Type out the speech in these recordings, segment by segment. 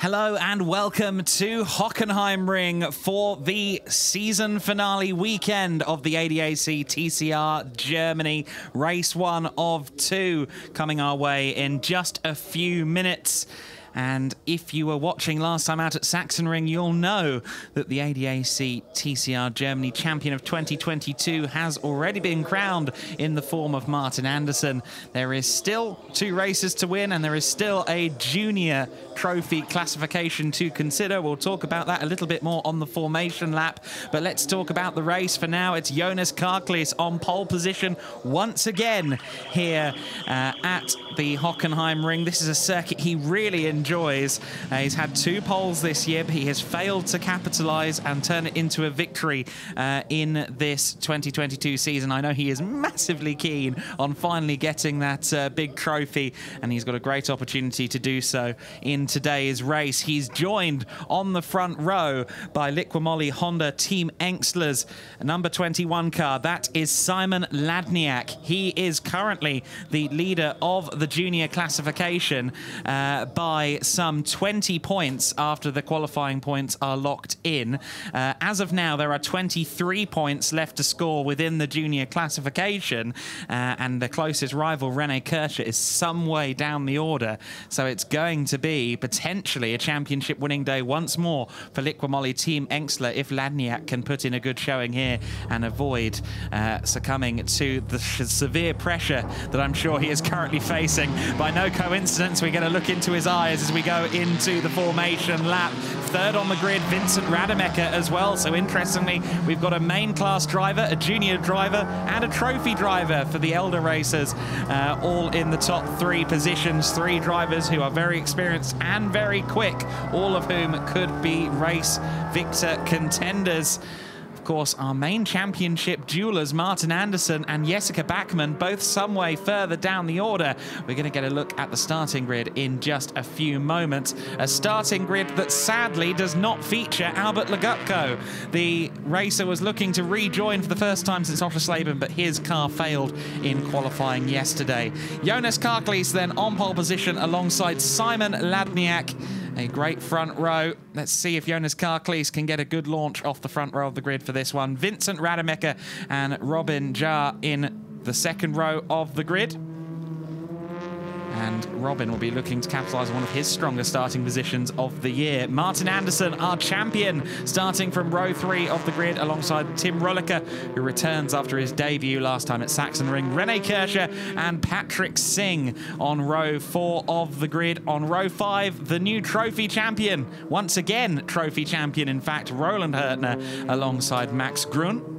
Hello and welcome to Hockenheimring for the season finale weekend of the ADAC TCR Germany Race 1 of 2 coming our way in just a few minutes. And if you were watching last time out at Sachsenring, you'll know that the ADAC TCR Germany champion of 2022 has already been crowned in the form of Martin Andersson. There is still 2 races to win, and there is still a junior trophy classification to consider. We'll talk about that a little bit more on the formation lap, but let's talk about the race. For now, it's Jonas Karklis on pole position once again here at the Hockenheimring. This is a circuit he really enjoys. He's had 2 poles this year, but he has failed to capitalize and turn it into a victory in this 2022 season. I know he is massively keen on finally getting that big trophy, and he's got a great opportunity to do so in today's race. He's joined on the front row by Liqui Honda Team Engstler's number 21 car. That is Simon Ladniak. He is currently the leader of the junior classification by some 20 points after the qualifying points are locked in. As of now, there are 23 points left to score within the junior classification, and the closest rival, Rene Kircher, is some way down the order. So it's going to be potentially a championship winning day once more for Liqui Team Engstler if Ladniak can put in a good showing here and avoid succumbing to the severe pressure that I'm sure he is currently facing. By no coincidence, we're going to look into his eyes as we go into the formation lap. Third on the grid, Vincent Rademacher as well. So interestingly, we've got a main class driver, a junior driver, and a trophy driver for the elder racers, all in the top 3 positions. 3 drivers who are very experienced and very quick, all of whom could be race victor contenders. Of course, our main championship duelers, Martin Andersson and Jessica Backman, both some way further down the order. We're going to get a look at the starting grid in just a few moments. A starting grid that sadly does not feature Albert Legutko. The racer was looking to rejoin for the first time since Ottersleben, but his car failed in qualifying yesterday. Jonas Karklis then on pole position alongside Simon Ladniak. A great front row. Let's see if Jonas Karklis can get a good launch off the front row of the grid for this one. Vincent Rademacher and Robin Jar in the second row of the grid. And Robin will be looking to capitalise on one of his strongest starting positions of the year. Martin Andersson, our champion, starting from row 3 of the grid alongside Tim Rolliker, who returns after his debut last time at Sachsenring. Rene Kircher and Patrick Singh on row 4 of the grid. On row 5, the new trophy champion, once again trophy champion, in fact, Roland Hertner alongside Max Grun.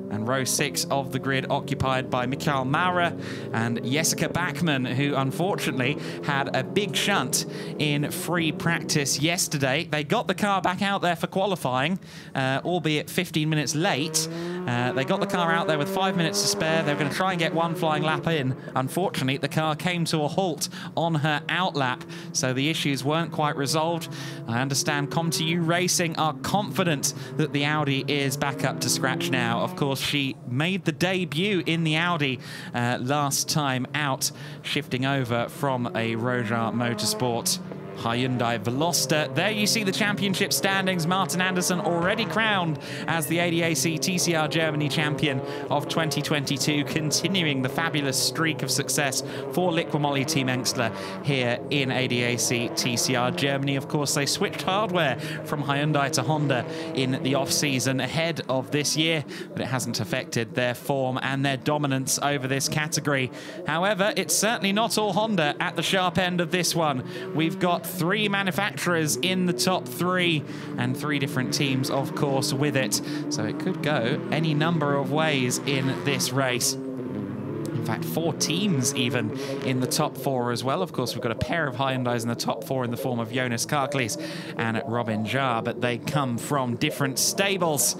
And row 6 of the grid occupied by Michael Maurer and Jessica Backman, who unfortunately had a big shunt in free practice yesterday. They got the car back out there for qualifying, albeit 15 minutes late. They got the car out there with 5 minutes to spare. They were going to try and get one flying lap in. Unfortunately, the car came to a halt on her out lap, so the issues weren't quite resolved. I understand Com2U Racing are confident that the Audi is back up to scratch now. Of course, she made the debut in the Audi last time out, shifting over from a ADAC Motorsport Hyundai Veloster. There you see the championship standings. Martin Andersson already crowned as the ADAC TCR Germany champion of 2022, continuing the fabulous streak of success for Liqui Team Engstler here in ADAC TCR Germany. Of course, they switched hardware from Hyundai to Honda in the off-season ahead of this year, but it hasn't affected their form and their dominance over this category. However, it's certainly not all Honda at the sharp end of this one. We've got 3 manufacturers in the top 3 and 3 different teams, of course, with it. So it could go any number of ways in this race. In fact, 4 teams even in the top 4 as well. Of course, we've got a pair of Hyundais in the top 4 in the form of Jonas Karklis and Robin Jar, but they come from different stables.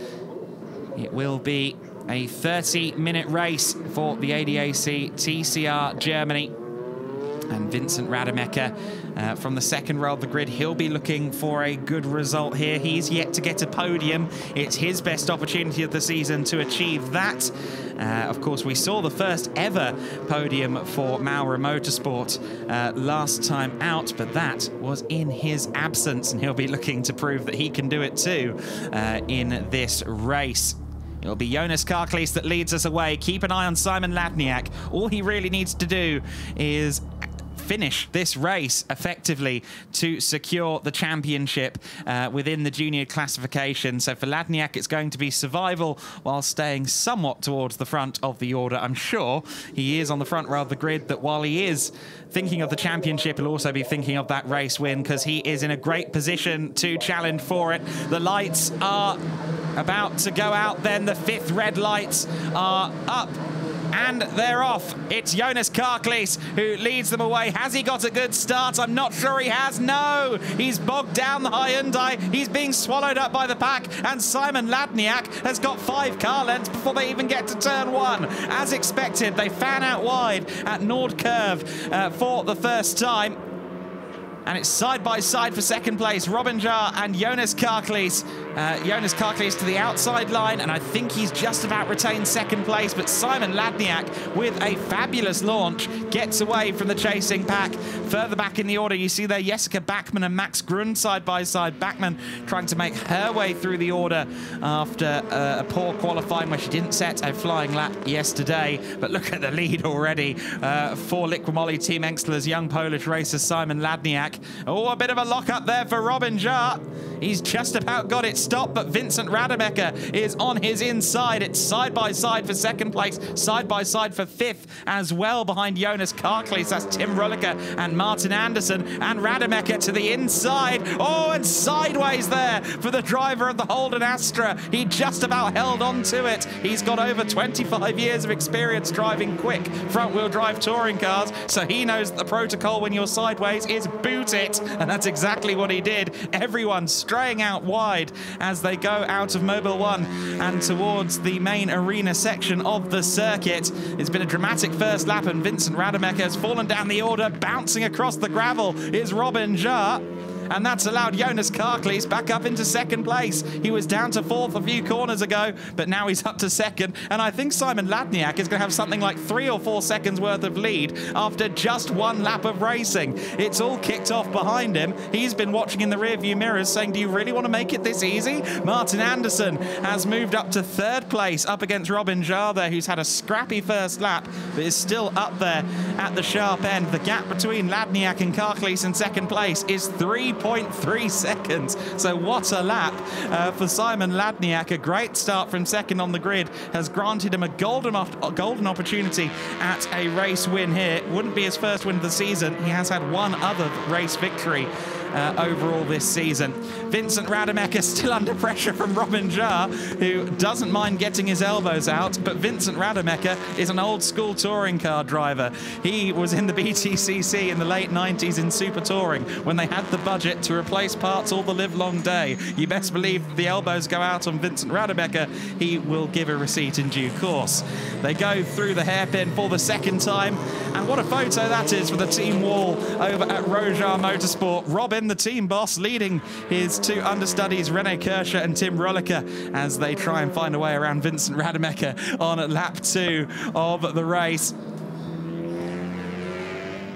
It will be a 30-minute race for the ADAC TCR Germany. And Vincent Rademacher from the second row of the grid, he'll be looking for a good result here. He's yet to get a podium. It's his best opportunity of the season to achieve that. Of course, we saw the first ever podium for Maurer Motorsport last time out, but that was in his absence, and he'll be looking to prove that he can do it too in this race. It'll be Jonas Karklees that leads us away. Keep an eye on Simon Ladniak. All he really needs to do is finish this race effectively to secure the championship within the junior classification. So for Ladniak, it's going to be survival while staying somewhat towards the front of the order. I'm sure he is on the front row of the grid, that while he is thinking of the championship, he'll also be thinking of that race win, because he is in a great position to challenge for it. The lights are about to go out then. The 5th red lights are up. And they're off. It's Jonas Karklees who leads them away. Has he got a good start? I'm not sure he has. No, he's bogged down the Hyundai. He's being swallowed up by the pack. And Simon Ladniak has got 5 car lengths before they even get to turn 1. As expected, they fan out wide at Nord Curve for the first time. And it's side by side for second place. Robin Jar and Jonas Karklees. Jonas Karklees to the outside line, and I think he's just about retained second place. But Simon Ladniak, with a fabulous launch, gets away from the chasing pack. Further back in the order, you see there Jessica Backman and Max Grun side by side. Backman trying to make her way through the order after a poor qualifying where she didn't set a flying lap yesterday. But look at the lead already for Liqui Team Engstler's young Polish racer Simon Ladniak. Oh, a bit of a lock-up there for Robin Jar. He's just about got it stopped, but Vincent Rademacher is on his inside. It's side by side for second place, side by side for 5th as well behind Jonas Karklees. That's Tim Rulliker and Martin Anderson, and Rademacher to the inside. Oh, and sideways there for the driver of the Holden Astra. He just about held on to it. He's got over 25 years of experience driving quick front-wheel drive touring cars, so he knows that the protocol when you're sideways is boot it, and that's exactly what he did. Everyone straying out wide as they go out of Mobile 1 and towards the main arena section of the circuit. It's been a dramatic first lap, and Vincent Rademacher has fallen down the order. Bouncing across the gravel is Robin Jar. And that's allowed Jonas Karklees back up into second place. He was down to 4th a few corners ago, but now he's up to 2nd. And I think Simon Ladniak is going to have something like 3 or 4 seconds worth of lead after just 1 lap of racing. It's all kicked off behind him. He's been watching in the rearview mirrors saying, do you really want to make it this easy? Martin Anderson has moved up to 3rd place, up against Robin Jar there, who's had a scrappy first lap, but is still up there at the sharp end. The gap between Ladniak and Karklees in second place is 3.3 seconds. So what a lap for Simon Ladniak. A great start from second on the grid has granted him a golden opportunity at a race win here. Wouldn't be his first win of the season. He has had 1 other race victory overall this season. Vincent Rademacher still under pressure from Robin Jar, who doesn't mind getting his elbows out, but Vincent Rademacher is an old school touring car driver. He was in the BTCC in the late 90s in Super Touring when they had the budget to replace parts all the live long day. You best believe the elbows go out on Vincent Rademacher. He will give a receipt in due course. They go through the hairpin for the 2nd time, and what a photo that is for the team wall over at Rojar Motorsport. Robin, the team boss, leading his 2 understudies, Rene Kirscher and Tim Rulliker, as they try and find a way around Vincent Rademacher on lap 2 of the race.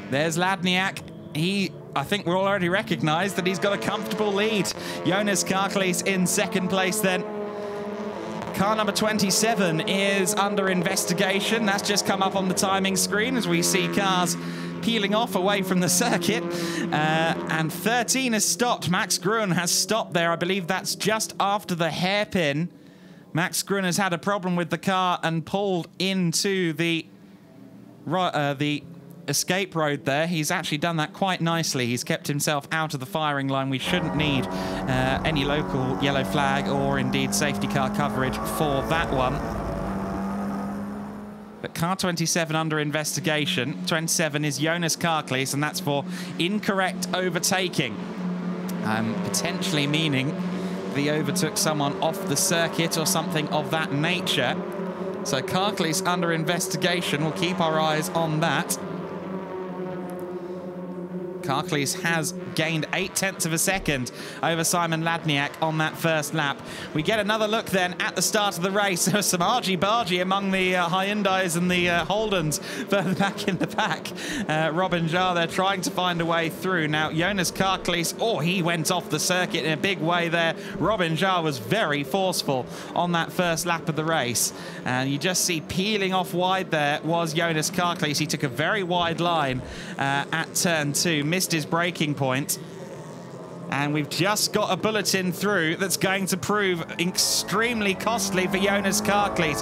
There's Ladniak. I think we're already recognised that he's got a comfortable lead. Jonas Karklees in 2nd place then. Car number 27 is under investigation. That's just come up on the timing screen as we see cars peeling off away from the circuit. And 13 has stopped. Max Grun has stopped there. I believe that's just after the hairpin. Max Grun has had a problem with the car and pulled into the escape road there. He's actually done that quite nicely. He's kept himself out of the firing line. We shouldn't need any local yellow flag or indeed safety car coverage for that one. But car 27 under investigation. 27 is Jonas Karklees, and that's for incorrect overtaking. Potentially meaning he overtook someone off the circuit or something of that nature. So Karklees under investigation. We'll keep our eyes on that. Karklees has gained 0.8 of a second over Simon Ladniak on that first lap. We get another look then at the start of the race. There was some argy-bargy among the Hyundais and the Holdens further back in the pack. Robin Jarre, they're trying to find a way through. Now, Jonas Karklees, oh, he went off the circuit in a big way there. Robin Jarre was very forceful on that first lap of the race. And you just see peeling off wide there was Jonas Karklees. He took a very wide line at turn 2, missed his braking point. And we've just got a bulletin through that's going to prove extremely costly for Jonas Karklees.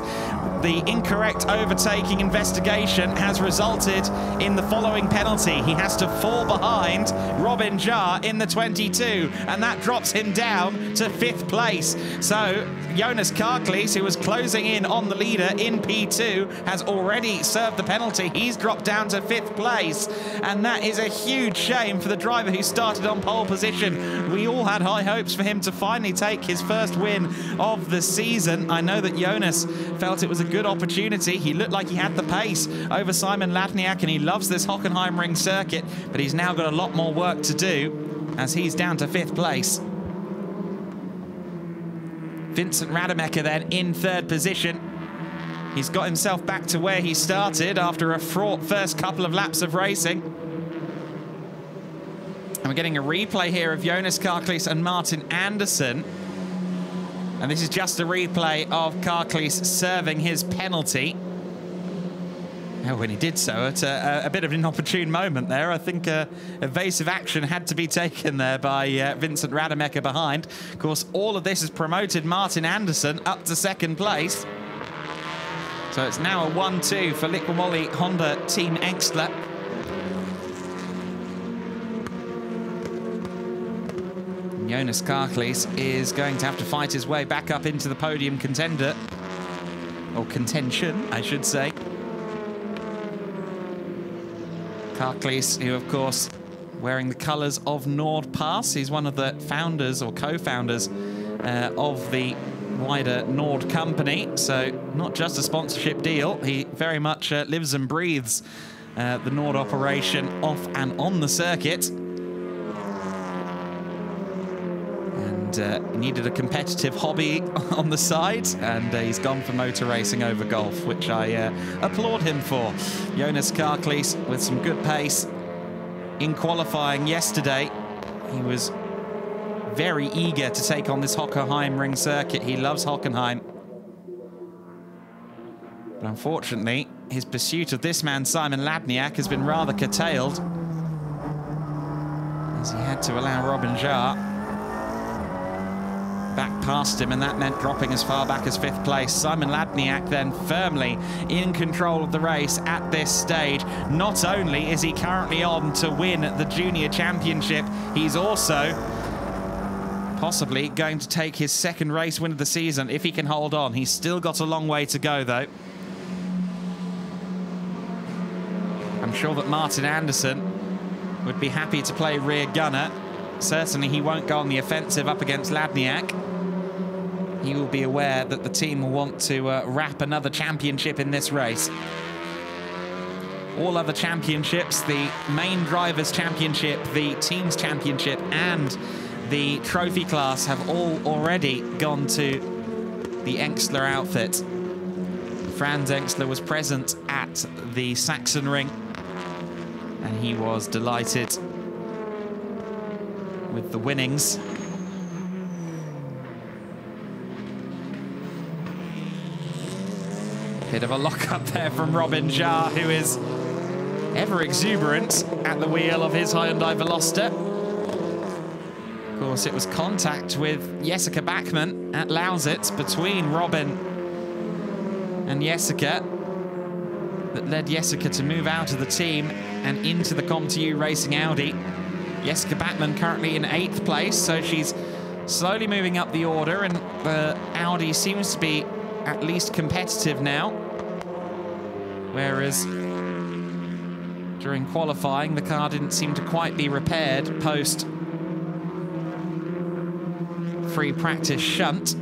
The incorrect overtaking investigation has resulted in the following penalty. He has to fall behind Robin Jarre in the 22, and that drops him down to 5th place. So Jonas Karklees, who was closing in on the leader in P2, has already served the penalty. He's dropped down to 5th place, and that is a huge shame for the driver who started on pole position. We all had high hopes for him to finally take his first win of the season. I know that Jonas felt it was a good opportunity. He looked like he had the pace over Simon Ladniak, and he loves this Hockenheimring circuit, but he's now got a lot more work to do as he's down to 5th place. Vincent Rademacher then in 3rd position. He's got himself back to where he started after a fraught first couple of laps of racing. And we're getting a replay here of Jonas Karklees and Martin Andersson. And this is just a replay of Karklees serving his penalty. Oh, when he did so at a bit of an inopportune moment there. I think evasive action had to be taken there by Vincent Rademacher behind. Of course, all of this has promoted Martin Andersson up to 2nd place. So it's now a 1-2 for Liqui Honda Team Engstler. Jonas Karklees is going to have to fight his way back up into the podium contender. Or contention, I should say. Karklees, who of course wearing the colours of Nordpass. He's one of the founders or co-founders of the wider Nord company. So not just a sponsorship deal. He very much lives and breathes the Nord operation off and on the circuit. He needed a competitive hobby on the side, and he's gone for motor racing over golf, which I applaud him for. Jonas Karklees with some good pace in qualifying yesterday. He was very eager to take on this Hockenheimring circuit. He loves Hockenheim. But unfortunately, his pursuit of this man, Simon Ladniak, has been rather curtailed, as he had to allow Robin Jarre back past him, and that meant dropping as far back as 5th place. Simon Ladniak then firmly in control of the race at this stage. Not only is he currently on to win the Junior Championship, he's also possibly going to take his 2nd race win of the season if he can hold on. He's still got a long way to go, though. I'm sure that Martin Andersson would be happy to play rear gunner. Certainly he won't go on the offensive up against Ladniak. He will be aware that the team will want to wrap another championship in this race. All other championships, the main drivers' championship, the team's championship, and the trophy class have all already gone to the Engstler outfit. Franz Engstler was present at the Sachsenring, and he was delighted with the winnings. Bit of a lock-up there from Robin Jarre, who is ever exuberant at the wheel of his Hyundai Veloster. Of course, it was contact with Jessica Bachmann at Lausitz between Robin and Jessica that led Jessica to move out of the team and into the ComTU Racing Audi. Jessica Bachmann currently in 8th place, so she's slowly moving up the order, and the Audi seems to be at least competitive now. Whereas during qualifying, the car didn't seem to quite be repaired post free practice shunt.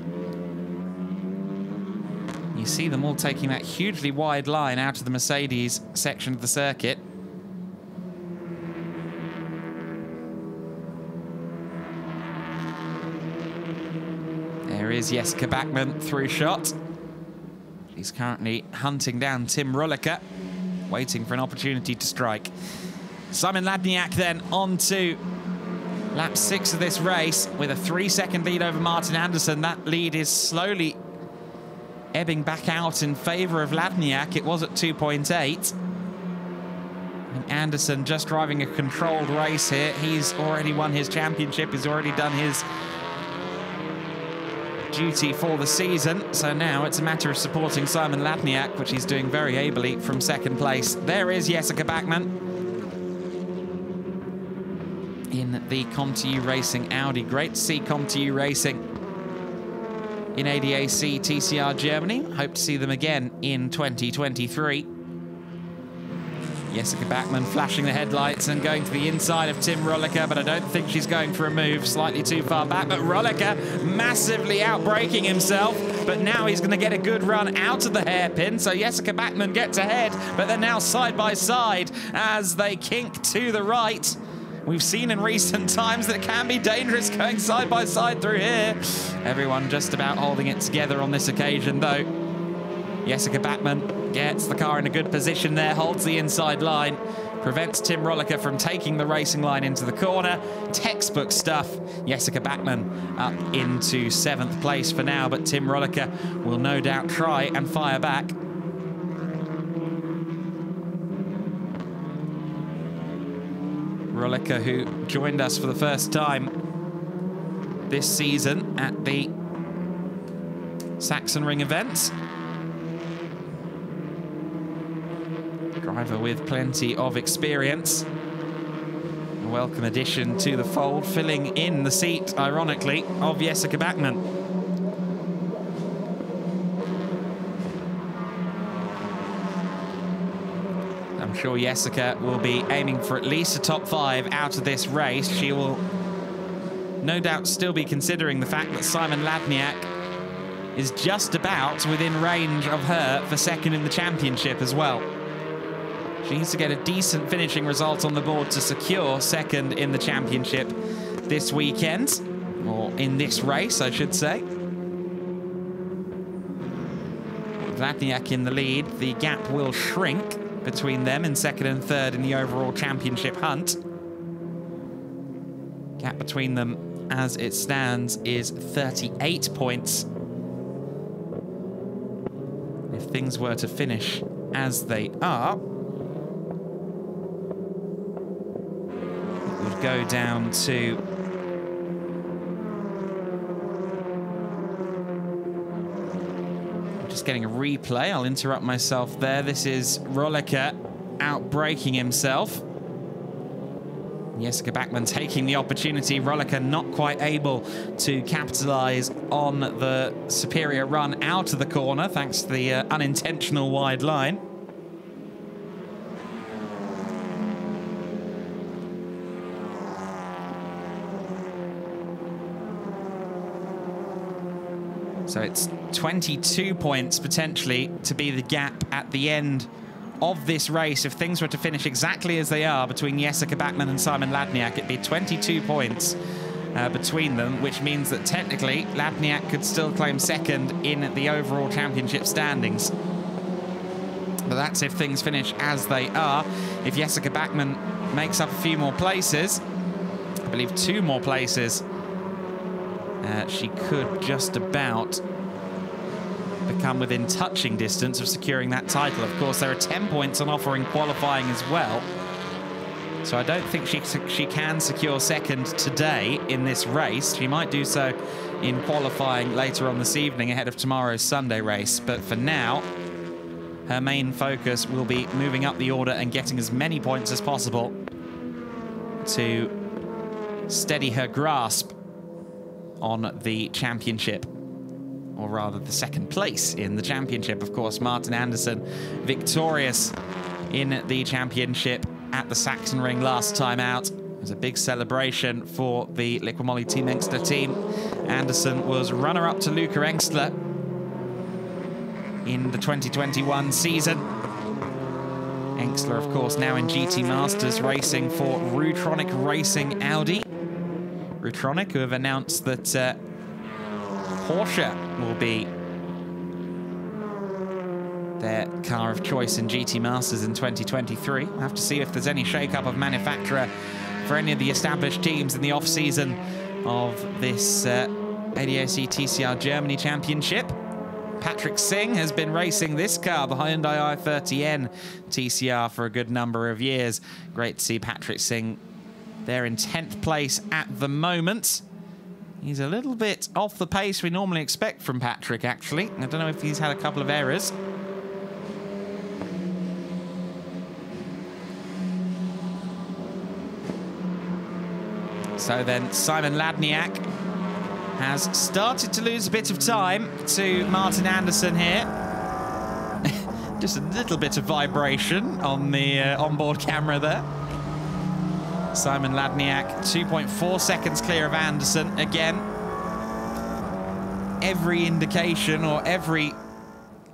You see them all taking that hugely wide line out of the Mercedes section of the circuit. There is Jessica Bachmann through shot. She's currently hunting down Tim Rulliker, waiting for an opportunity to strike. Simon Ladniak then on to lap 6 of this race with a 3-second lead over Martin Anderson. That lead is slowly ebbing back out in favor of Ladniak. It was at 2.8. And Anderson just driving a controlled race here. He's already won his championship. He's already done his duty for the season. So now it's a matter of supporting Simon Ladniak, which he's doing very ably from second place. There is Jessica Bachmann in the ComTU Racing Audi. Great to see ComTU Racing in ADAC TCR Germany. Hope to see them again in 2023. Jessica Bachmann flashing the headlights and going to the inside of Tim Rulliker, but I don't think she's going for a move. Slightly too far back, but Rulliker massively outbraking himself. But now he's going to get a good run out of the hairpin, so Jessica Bachmann gets ahead, but they're now side by side as they kink to the right. We've seen in recent times that it can be dangerous going side by side through here. Everyone just about holding it together on this occasion, though. Jessica Bachmann gets the car in a good position there, holds the inside line, prevents Tim Rulliker from taking the racing line into the corner. Textbook stuff. Jessica Bachmann up into 7th place for now, but Tim Rulliker will no doubt try and fire back. Rulliker, who joined us for the first time this season at the Sachsenring events. Driver with plenty of experience. A welcome addition to the fold, filling in the seat, ironically, of Jessica Bachmann. I'm sure Jessica will be aiming for at least a top 5 out of this race. She will no doubt still be considering the fact that Simon Ladniak is just about within range of her for second in the championship as well. She needs to get a decent finishing result on the board to secure second in the championship this weekend, or in this race, I should say. Ladniak in the lead. The gap will shrink between them in second and third in the overall championship hunt. Gap between them as it stands is 38 points. If things were to finish as they are, go down to just getting a replay. I'll interrupt myself there. This is Rulliker outbraking himself. Jessica Bachmann taking the opportunity. Rulliker not quite able to capitalize on the superior run out of the corner thanks to the unintentional wide line. So it's 22 points potentially to be the gap at the end of this race. If things were to finish exactly as they are between Jessica Bachmann and Simon Ladniak, it'd be 22 points between them, which means that technically Ladniak could still claim second in the overall championship standings. But that's if things finish as they are. If Jessica Bachmann makes up a few more places, I believe 2 more places, she could just about become within touching distance of securing that title. Of course, there are 10 points on offer in qualifying as well. So I don't think she can secure second today in this race. She might do so in qualifying later on this evening ahead of tomorrow's Sunday race. But for now, her main focus will be moving up the order and getting as many points as possible to steady her grasp on the championship, or rather the second place in the championship. Of course, Martin Anderson victorious in the championship at the Sachsenring last time out. It was a big celebration for the Liqui Team Engstler team. Anderson was runner-up to Luca Engstler in the 2021 season. Engstler, of course, now in GT Masters racing for Rutronic Racing Audi. Rutronic, who have announced that Porsche will be their car of choice in GT Masters in 2023. We'll have to see if there's any shake-up of manufacturer for any of the established teams in the off-season of this ADAC TCR Germany Championship. Patrick Singh has been racing this car, the Hyundai i30N TCR, for a good number of years. Great to see Patrick Singh there in 10th place at the moment. He's a little bit off the pace we normally expect from Patrick, actually. I don't know if he's had a couple of errors. So then Simon Ladniak has started to lose a bit of time to Martin Anderson here. Just a little bit of vibration on the onboard camera there. Simon Ladniak, 2.4 seconds clear of Anderson. Again, every indication or every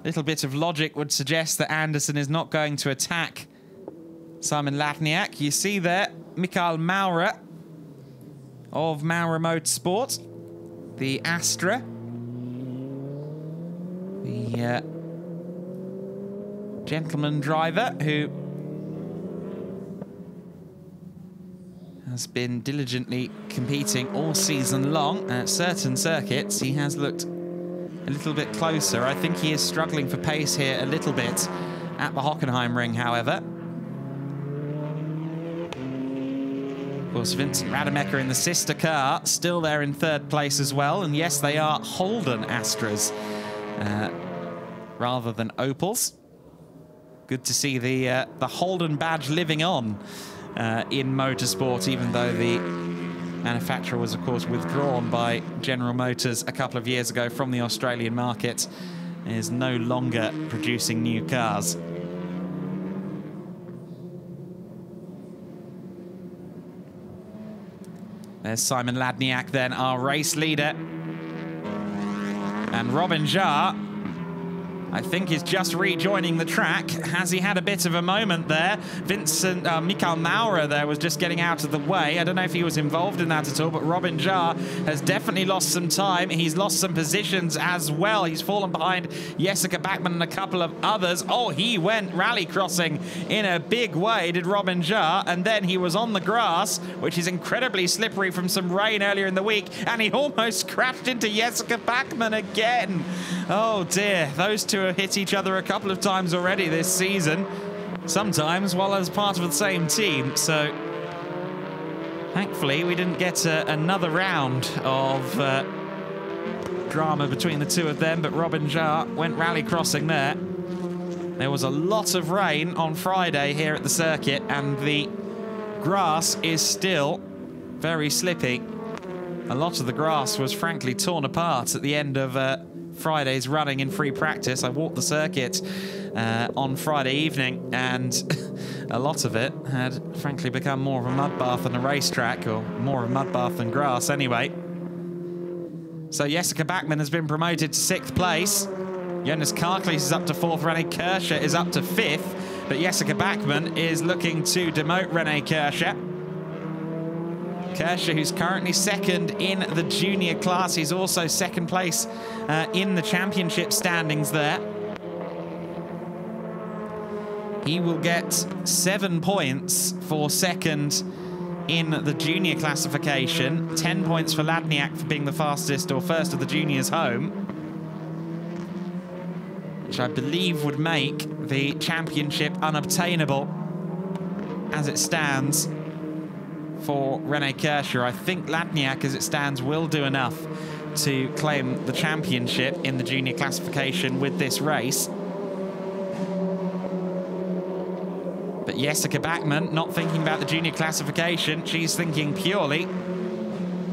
little bit of logic would suggest that Anderson is not going to attack Simon Ladniak. You see there, Mikael Maurer of Maurer Motorsports, the Astra, the gentleman driver who has been diligently competing all season long. At certain circuits, he has looked a little bit closer. I think he is struggling for pace here a little bit at the Hockenheimring, however. Of course, Vincent Rademacher in the sister car, still there in 3rd place as well. And yes, they are Holden Astras rather than Opals. Good to see the Holden badge living on in motorsport, even though the manufacturer was, of course, withdrawn by General Motors a couple of years ago from the Australian market. It is no longer producing new cars. There's Simon Ladniak then, our race leader. And Robin Jarre, I think, is just rejoining the track. Has he had a bit of a moment there? Mikael Maurer there was just getting out of the way. I don't know if he was involved in that at all, but Robin Jarre has definitely lost some time. He's lost some positions as well. He's fallen behind Jessica Bachmann and a couple of others. Oh, he went rally crossing in a big way, did Robin Jarre, and then he was on the grass, which is incredibly slippery from some rain earlier in the week, and he almost crashed into Jessica Bachmann again. Oh dear, those two have hit each other a couple of times already this season, sometimes while as part of the same team. So thankfully we didn't get another round of drama between the two of them, but Robin Jarre went rally crossing there. There was a lot of rain on Friday here at the circuit, and the grass is still very slippy. A lot of the grass was frankly torn apart at the end of Friday's running in free practice. I walked the circuit on Friday evening, and a lot of it had frankly become more of a mud bath than a racetrack, or more of a mud bath than grass anyway. So Jessica Bachmann has been promoted to 6th place. Jonas Karklees is up to 4th. Rene Kirscher is up to 5th. But Jessica Bachmann is looking to demote Rene Kirscher. Kirscher, who's currently 2nd in the junior class. He's also 2nd place in the championship standings there. He will get 7 points for 2nd in the junior classification. 10 points for Ladniak for being the fastest or first of the juniors home, which I believe would make the championship unobtainable as it stands for Rene Kirscher. I think Ladniak, as it stands, will do enough to claim the championship in the junior classification with this race. But Jessica Bachmann, not thinking about the junior classification, she's thinking purely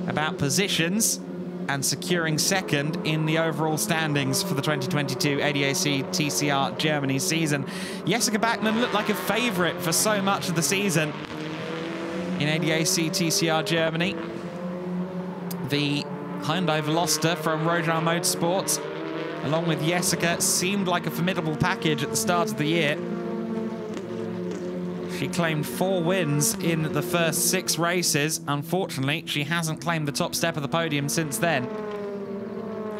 about positions and securing 2nd in the overall standings for the 2022 ADAC TCR Germany season. Jessica Bachmann looked like a favourite for so much of the season in ADAC TCR Germany. The Hyundai Veloster from Rojar Motorsports, along with Jessica, seemed like a formidable package at the start of the year. She claimed 4 wins in the first 6 races. Unfortunately, she hasn't claimed the top step of the podium since then.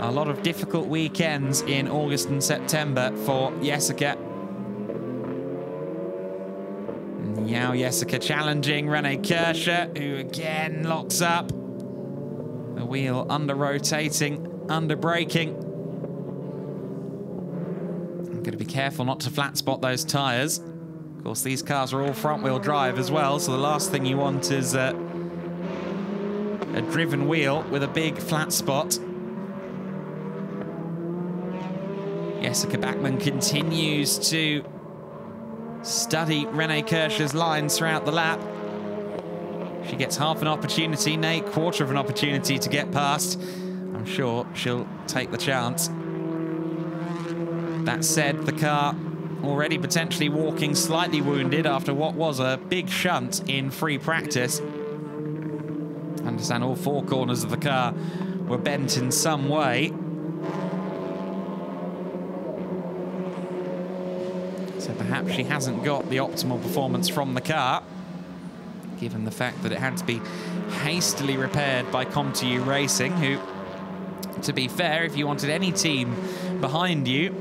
A lot of difficult weekends in August and September for Jessica. Now Jessica challenging Rene Kirscher, who again locks up. The wheel under rotating, under braking. I'm going to be careful not to flat spot those tyres. Of course, these cars are all front wheel drive as well, so the last thing you want is a driven wheel with a big flat spot. Jessica Bachmann continues to study Rene Kirscher's lines throughout the lap. She gets half an opportunity, nay, quarter of an opportunity to get past. I'm sure she'll take the chance. That said, the car already potentially walking slightly wounded after what was a big shunt in free practice. I understand all four corners of the car were bent in some way. So perhaps she hasn't got the optimal performance from the car, given the fact that it had to be hastily repaired by ComTU Racing, who, to be fair, if you wanted any team behind you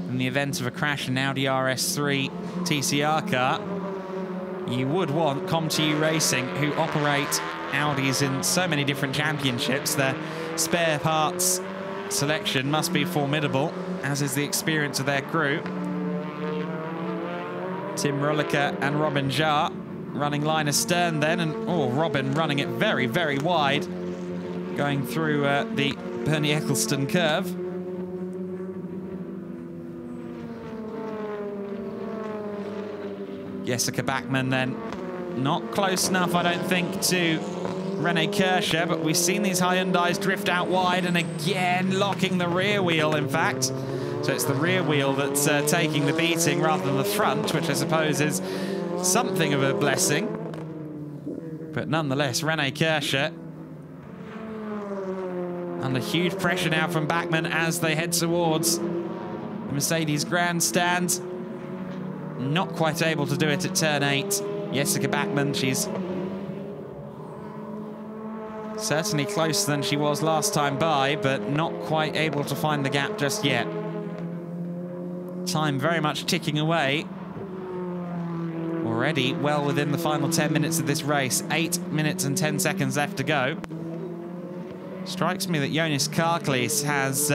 in the event of a crash in an Audi RS3 TCR car, you would want ComTU Racing, who operate Audis in so many different championships. Their spare parts selection must be formidable, as is the experience of their crew. Tim Rulliker and Robin Jarre running line astern then, and Robin running it very, very wide, going through the Bernie Eccleston curve. Jessica Bachmann then not close enough, I don't think, to Rene Kirscher, but we've seen these Hyundais drift out wide and again locking the rear wheel, in fact. So it's the rear wheel that's taking the beating rather than the front, which I suppose is something of a blessing. But nonetheless, Rene Kirscher under huge pressure now from Bachmann as they head towards the Mercedes grandstand. Not quite able to do it at turn 8. Jessica Bachmann, she's certainly closer than she was last time by, but not quite able to find the gap just yet. Time very much ticking away. Already well within the final 10 minutes of this race. 8 minutes and 10 seconds left to go. Strikes me that Jonas Karklees has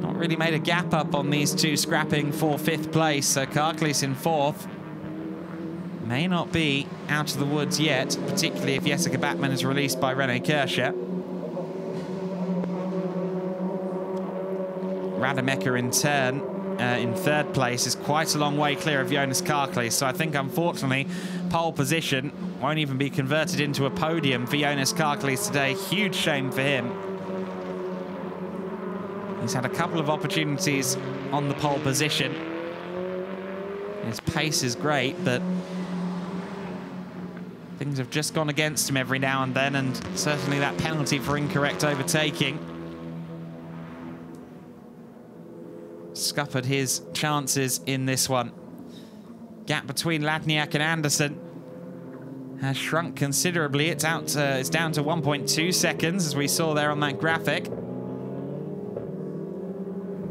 not really made a gap up on these two scrapping for 5th place. So Karklees in 4th may not be out of the woods yet, particularly if Jessica Bachmann is released by Rene Kirscher. Rademacher in 3rd place is quite a long way clear of Jonas Karklees, so I think unfortunately pole position won't even be converted into a podium for Jonas Karklees today. Huge shame for him. He's had a couple of opportunities on the pole position. His pace is great, but things have just gone against him every now and then, and certainly that penalty for incorrect overtaking scuppered his chances in this one. Gap between Ladniak and Anderson has shrunk considerably. It's down to 1.2 seconds, as we saw there on that graphic.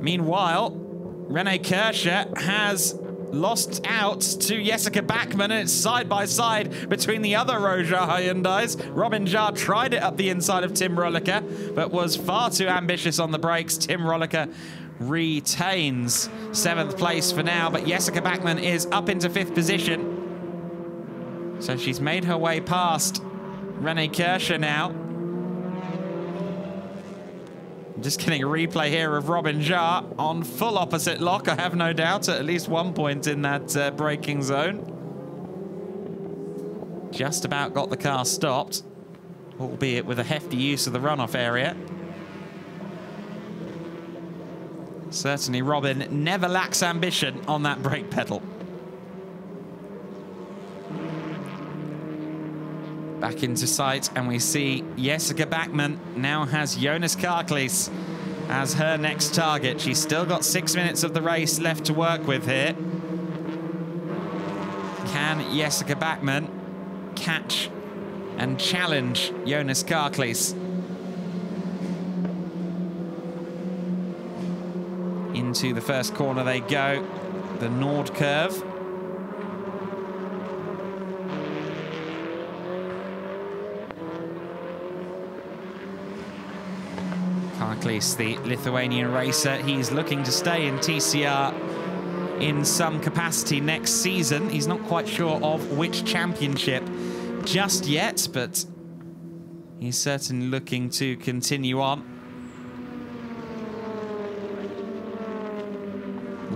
Meanwhile, Rene Kirscher has lost out to Jessica Bachmann, and it's side by side between the other Roja Hyundais. Robin Jarre tried it up the inside of Tim Rulliker, but was far too ambitious on the brakes. Tim Rulliker retains 7th place for now, but Jessica Bachmann is up into 5th position. So she's made her way past Rene Kirscher now. I'm just getting a replay here of Robin Jarre on full opposite lock, I have no doubt, at least one point in that braking zone. Just about got the car stopped, albeit with a hefty use of the runoff area. Certainly Robin never lacks ambition on that brake pedal. Back into sight, and we see Jessica Bachmann now has Jonas Karklees as her next target. She's still got 6 minutes of the race left to work with here. Can Jessica Bachmann catch and challenge Jonas Karklees? Into the first corner they go, the Nord curve. Karklis, the Lithuanian racer, he's looking to stay in TCR in some capacity next season. He's not quite sure of which championship just yet, but he's certainly looking to continue on.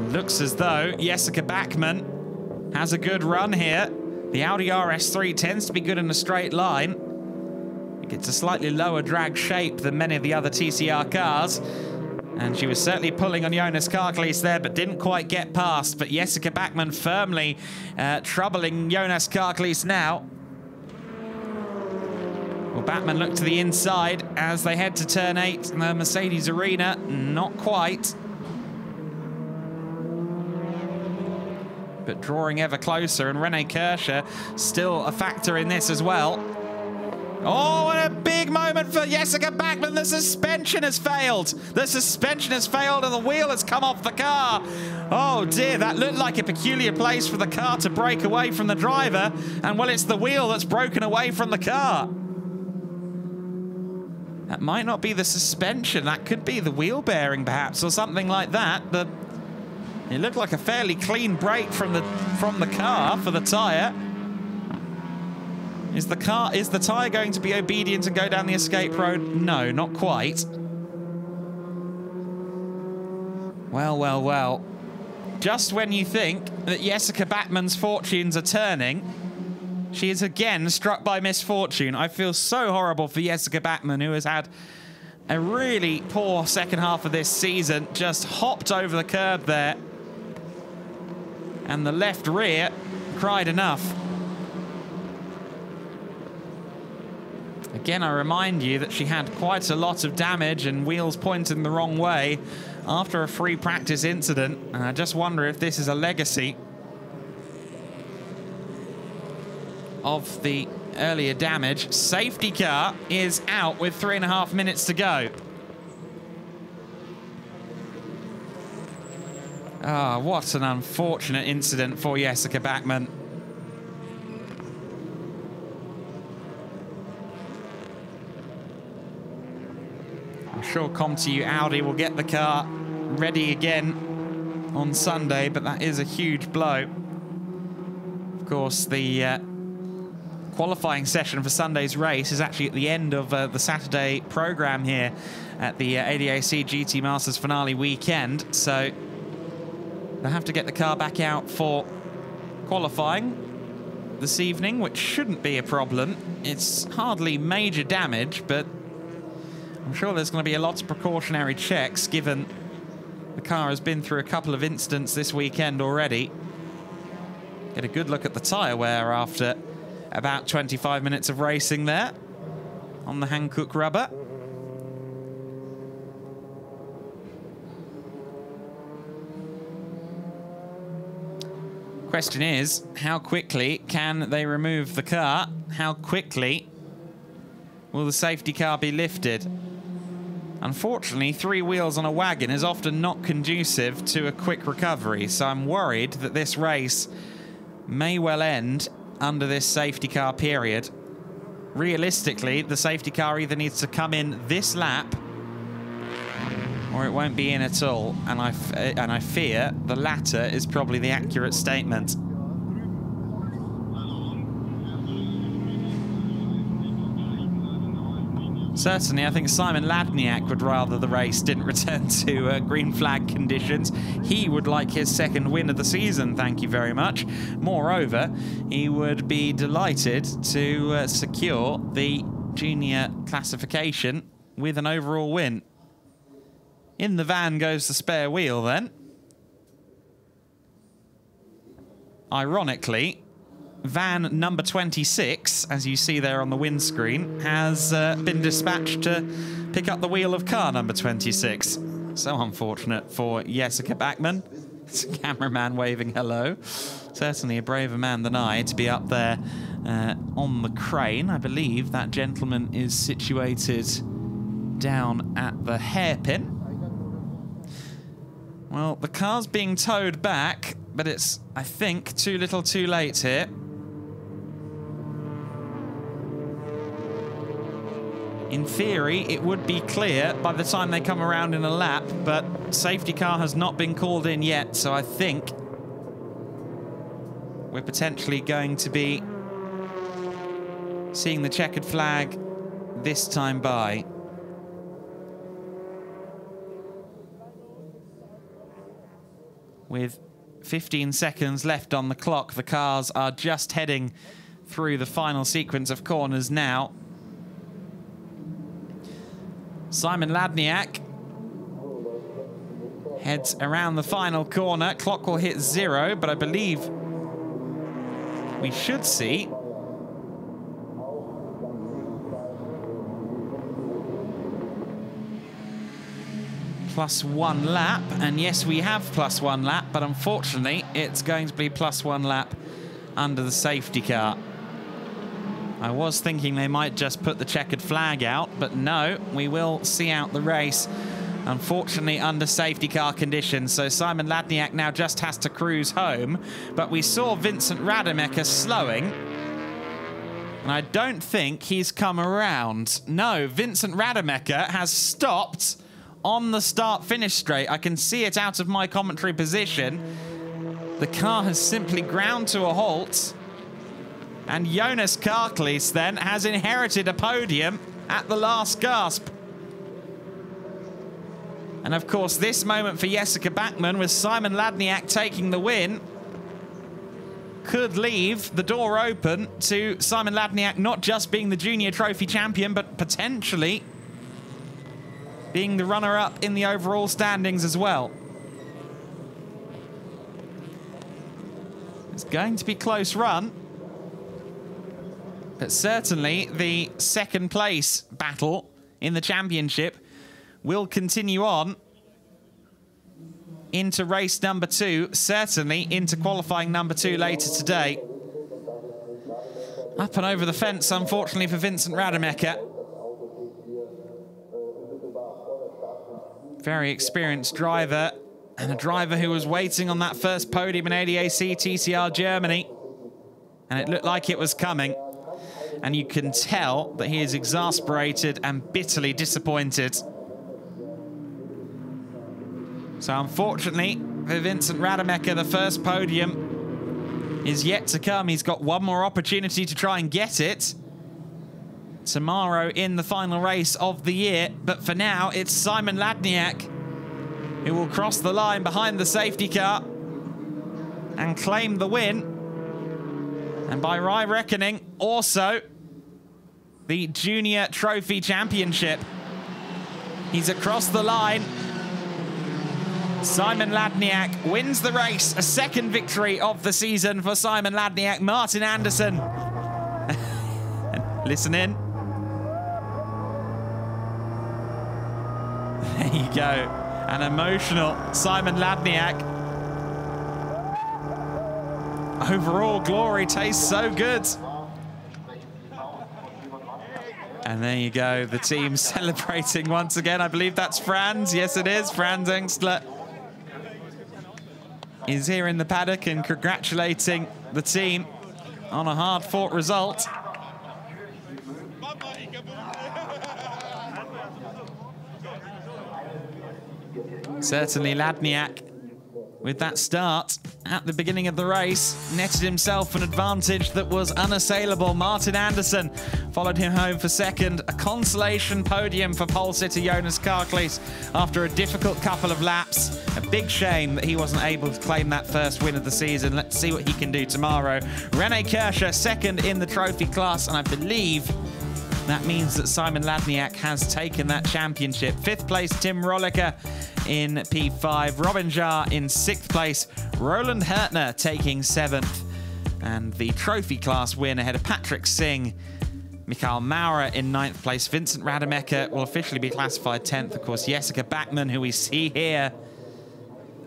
Looks as though Jessica Backman has a good run here. The Audi RS3 tends to be good in a straight line. It gets a slightly lower drag shape than many of the other TCR cars. And she was certainly pulling on Jonas Karklis there, but didn't quite get past. But Jessica Backman firmly troubling Jonas Karklis now. Well, Backman looked to the inside as they head to turn 8 in the Mercedes Arena. Not quite. But drawing ever closer, and Rene Kirscher still a factor in this as well. Oh, what a big moment for Jessica Backman. The suspension has failed. The suspension has failed and the wheel has come off the car. Oh dear, that looked like a peculiar place for the car to break away from the driver. And well, it's the wheel that's broken away from the car. That might not be the suspension. That could be the wheel bearing perhaps, or something like that. It looked like a fairly clean break from the car for the tyre. Is the tyre going to be obedient and go down the escape road? No, not quite. Well, well, well. Just when you think that Jessica Backman's fortunes are turning, she is again struck by misfortune. I feel so horrible for Jessica Backman, who has had a really poor second half of this season. Just hopped over the curb there. And the left rear cried enough. Again, I remind you that she had quite a lot of damage and wheels pointing the wrong way after a free practice incident. And I just wonder if this is a legacy of the earlier damage. Safety car is out with 3.5 minutes to go. Ah, what an unfortunate incident for Jessica Backman. I'm sure ComTU Audi will get the car ready again on Sunday, but that is a huge blow. Of course, the qualifying session for Sunday's race is actually at the end of the Saturday program here at the ADAC GT Masters finale weekend, so they'll have to get the car back out for qualifying this evening, which shouldn't be a problem. It's hardly major damage, but I'm sure there's going to be a lot of precautionary checks, given the car has been through a couple of incidents this weekend already. Get a good look at the tyre wear after about 25 minutes of racing there on the Hankook rubber. Question is, how quickly can they remove the car? How quickly will the safety car be lifted? Unfortunately, 3 wheels on a wagon is often not conducive to a quick recovery, so I'm worried that this race may well end under this safety car period. Realistically, the safety car either needs to come in this lap or it won't be in at all, and I fear the latter is probably the accurate statement. Certainly, I think Simon Ladniak would rather the race didn't return to green flag conditions. He would like his second win of the season, thank you very much. Moreover, he would be delighted to secure the junior classification with an overall win. In the van goes the spare wheel then. Ironically, van number 26, as you see there on the windscreen, has been dispatched to pick up the wheel of car number 26. So unfortunate for Jessica Backman. It's a cameraman waving hello. Certainly a braver man than I to be up there on the crane. I believe that gentleman is situated down at the hairpin. Well, the car's being towed back, but it's, I think, too little too late here. In theory, it would be clear by the time they come around in a lap, but safety car has not been called in yet, so I think we're potentially going to be seeing the checkered flag this time by. With 15 seconds left on the clock, the cars are just heading through the final sequence of corners now. Simon Ladniak heads around the final corner. Clock will hit 0, but I believe we should see +1 lap. And yes, we have +1 lap, but unfortunately, it's going to be +1 lap under the safety car. I was thinking they might just put the checkered flag out, but no, we will see out the race, unfortunately, under safety car conditions. So Simon Ladniak now just has to cruise home, but we saw Vincent Rademacher slowing, and I don't think he's come around. No, Vincent Rademacher has stopped on the start-finish straight. I can see it out of my commentary position. The car has simply ground to a halt. And Jonas Karklees then has inherited a podium at the last gasp. And of course, this moment for Jessica Backman with Simon Ladniak taking the win could leave the door open to Simon Ladniak not just being the junior trophy champion, but potentially being the runner-up in the overall standings as well. It's going to be a close run. But certainly the second place battle in the championship will continue on into race number 2, certainly into qualifying number 2 later today. Up and over the fence, unfortunately, for Vincent Rademacher. Very experienced driver, and a driver who was waiting on that first podium in ADAC TCR Germany. And it looked like it was coming. And you can tell that he is exasperated and bitterly disappointed. So unfortunately for Vincent Rademacher, the first podium is yet to come. He's got one more opportunity to try and get it tomorrow in the final race of the year. But for now, it's Simon Ladniak who will cross the line behind the safety car and claim the win. And by my reckoning, also the Junior Trophy Championship. He's across the line. Simon Ladniak wins the race. A second victory of the season for Simon Ladniak. Martin Anderson. Listen in. There you go. An emotional Simon Ladniak. Overall glory tastes so good. And there you go, the team celebrating once again. I believe that's Franz. Yes, it is. Franz Engstler is here in the paddock and congratulating the team on a hard-fought result. Certainly Ladniak, with that start at the beginning of the race, netted himself an advantage that was unassailable. Martin Anderson followed him home for second. A consolation podium for pole sitter Jonas Karklees after a difficult couple of laps. A big shame that he wasn't able to claim that first win of the season. Let's see what he can do tomorrow. Rene Kirscher second in the trophy class, and I believe that means that Simon Ladniak has taken that championship. Fifth place, Tim Rolliker in P5. Robin Jarre in sixth place. Roland Hertner taking 7th. And the trophy class win ahead of Patrick Singh. Mikael Maurer in 9th place. Vincent Rademacher will officially be classified 10th. Of course, Jessica Backman, who we see here,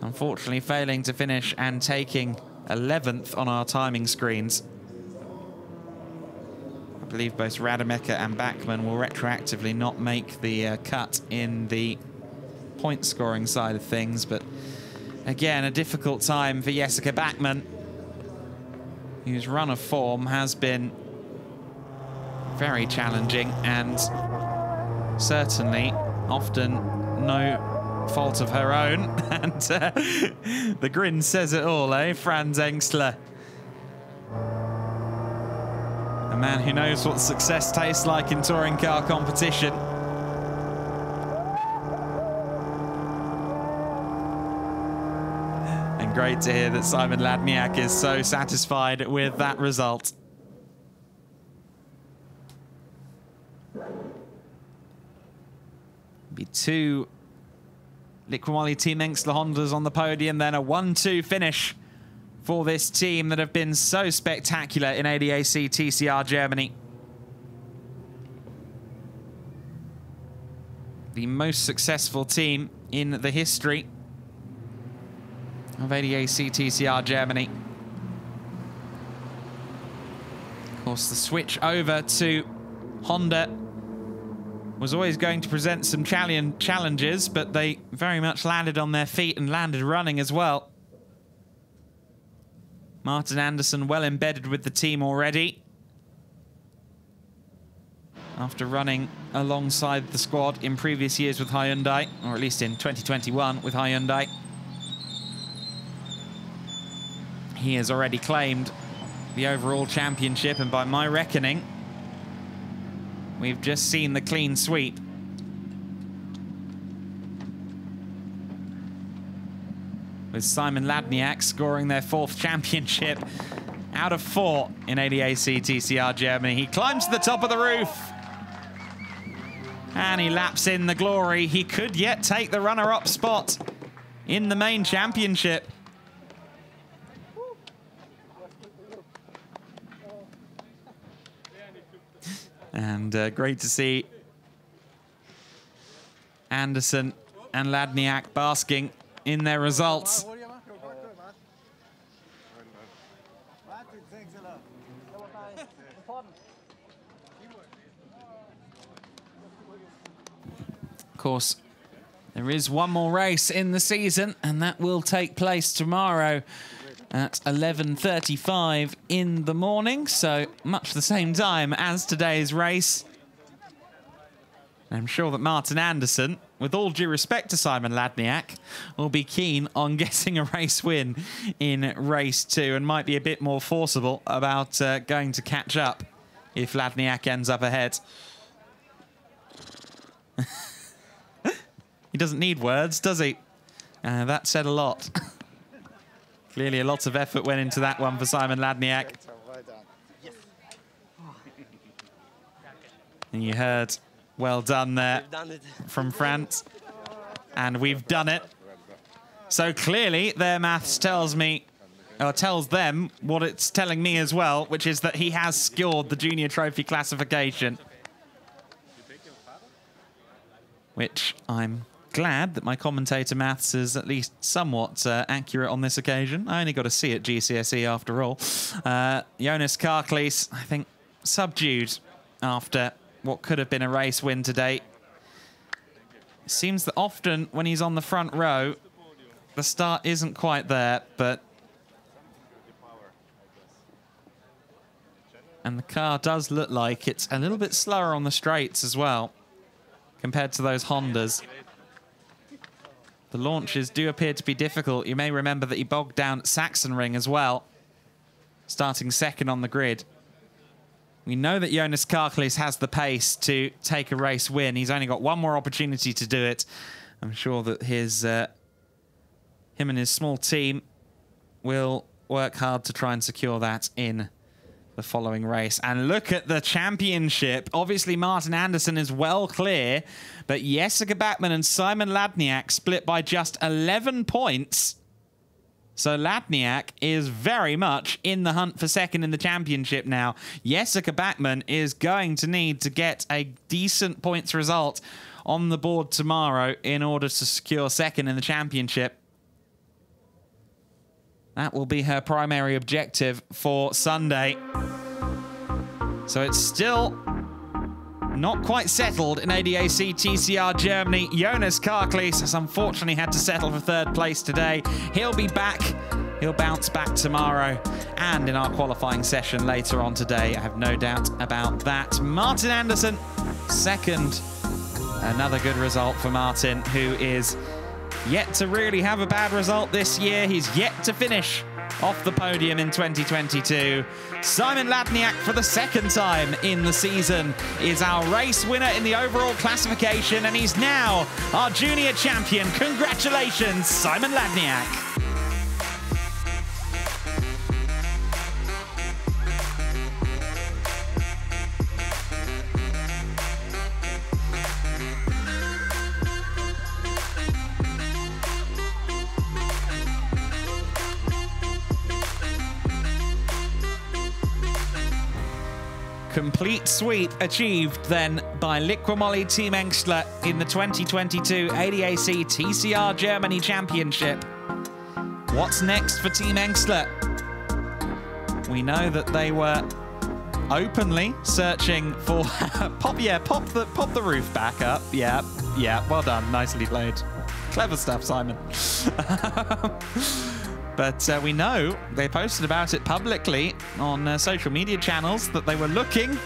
unfortunately failing to finish and taking 11th on our timing screens. I believe both Rademacher and Backman will retroactively not make the cut in the point scoring side of things, but Again, a difficult time for Jessica Backman, whose run of form has been very challenging and certainly often no fault of her own. And the grin says it all, eh? Franz Engstler. A man who knows what success tastes like in touring car competition. And great to hear that Simon Ladniak is so satisfied with that result. Be 2 Liqui Team Engstler Hondas on the podium, then a 1-2 finish for this team that have been so spectacular in ADAC TCR Germany. The most successful team in the history of ADAC TCR Germany. Of course, the switch over to Honda was always going to present some challenges, but they very much landed on their feet and landed running as well. Martin Andersson well embedded with the team already, after running alongside the squad in previous years with Hyundai, or at least in 2021 with Hyundai. He has already claimed the overall championship, and by my reckoning, we've just seen the clean sweep. With Simon Ladniak scoring their 4th championship out of 4 in ADAC TCR Germany. He climbs to the top of the roof. And he laps in the glory. He could yet take the runner-up spot in the main championship. And great to see Andersson and Ladniak basking in their results. Of course, there is one more race in the season, and that will take place tomorrow at 11:35 in the morning, so much the same time as today's race. I'm sure that Martin Andersson, with all due respect to Simon Ladniak, will be keen on getting a race win in race 2 and might be a bit more forcible about going to catch up if Ladniak ends up ahead. He doesn't need words, does he? That said a lot. Clearly a lot of effort went into that one for Simon Ladniak. And you heard, well done there from France. And we've done it. So clearly their maths tells me, or tells them what it's telling me as well, which is that he has scored the junior trophy classification. Which I'm glad that my commentator maths is at least somewhat accurate on this occasion. I only got a C at GCSE after all. Jonas Karklees, I think, subdued after what could have been a race win today. It seems that often when he's on the front row, the start isn't quite there, but... And the car does look like it's a little bit slower on the straights as well, compared to those Hondas. The launches do appear to be difficult. You may remember that he bogged down at Sachsenring as well, starting 2nd on the grid. We know that Jonas Karklees has the pace to take a race win. He's only got one more opportunity to do it. I'm sure that him and his small team will work hard to try and secure that in the following race. And look at the championship. Obviously, Martin Andersson is well clear, but Jessica Backman and Simon Ladniak split by just 11 points. So Ladniak is very much in the hunt for 2nd in the championship now. Jessica Backman is going to need to get a decent points result on the board tomorrow in order to secure 2nd in the championship. That will be her primary objective for Sunday. So it's still not quite settled in ADAC TCR Germany. Jonas Karklees has unfortunately had to settle for third place today. He'll be back. He'll bounce back tomorrow and in our qualifying session later on today. I have no doubt about that. Martin Andersson, second. Another good result for Martin, who is yet to really have a bad result this year. He's yet to finish off the podium in 2022. Simon Ladniak, for the second time in the season, is our race winner in the overall classification, and he's now our junior champion. Congratulations, Simon Ladniak. Complete sweep achieved then by Liqui Team Engstler in the 2022 ADAC TCR Germany Championship. What's next for Team Engstler? We know that they were openly searching for pop the roof back up. Yeah, well done, nicely played. Clever stuff, Simon. But we know they posted about it publicly on social media channels that they were looking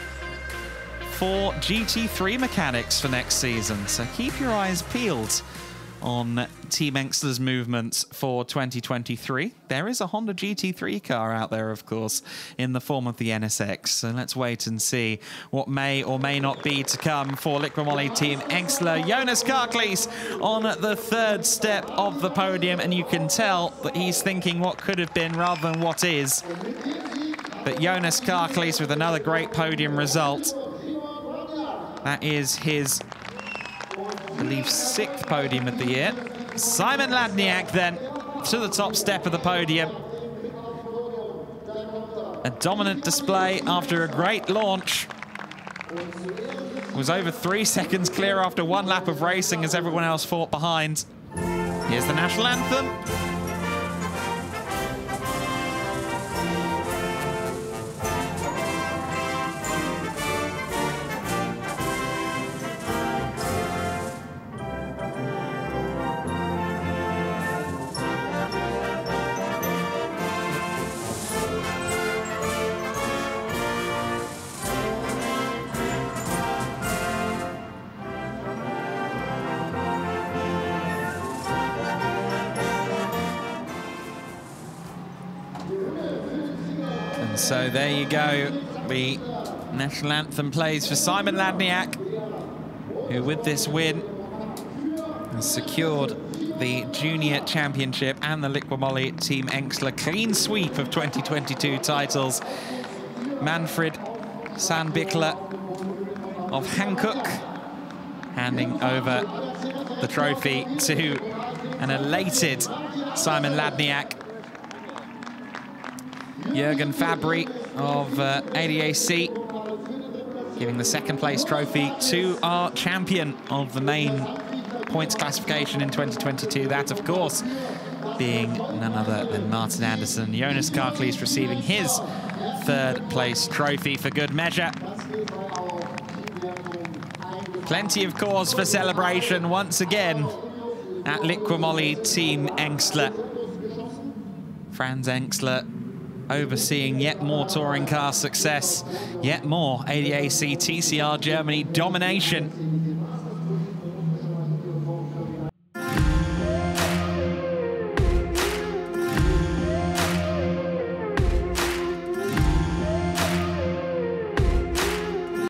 for GT3 mechanics for next season. So keep your eyes peeled on Team Engstler's movements for 2023. There is a Honda GT3 car out there, of course, in the form of the NSX. So let's wait and see what may or may not be to come for Liqui Team Engstler. Jonas Karklees on the third step of the podium, and you can tell that he's thinking what could have been rather than what is. But Jonas Karklees with another great podium result. That is his, I believe, 6th podium of the year. Simon Ladniak then to the top step of the podium. A dominant display after a great launch. Was over 3 seconds clear after 1 lap of racing as everyone else fought behind. Here's the national anthem. So there you go. The national anthem plays for Simon Ladniak, who with this win has secured the junior championship and the Liqui Team Engstler clean sweep of 2022 titles. Manfred Sandbickler of Hankook handing over the trophy to an elated Simon Ladniak. Jürgen Fabry of ADAC giving the 2nd place trophy to our champion of the main points classification in 2022. That, of course, being none other than Martin Andersson. Jonas Karklees receiving his 3rd place trophy for good measure. Plenty of cause for celebration once again at Liqui Team Engstler. Franz Engstler overseeing yet more touring car success, yet more ADAC TCR Germany domination.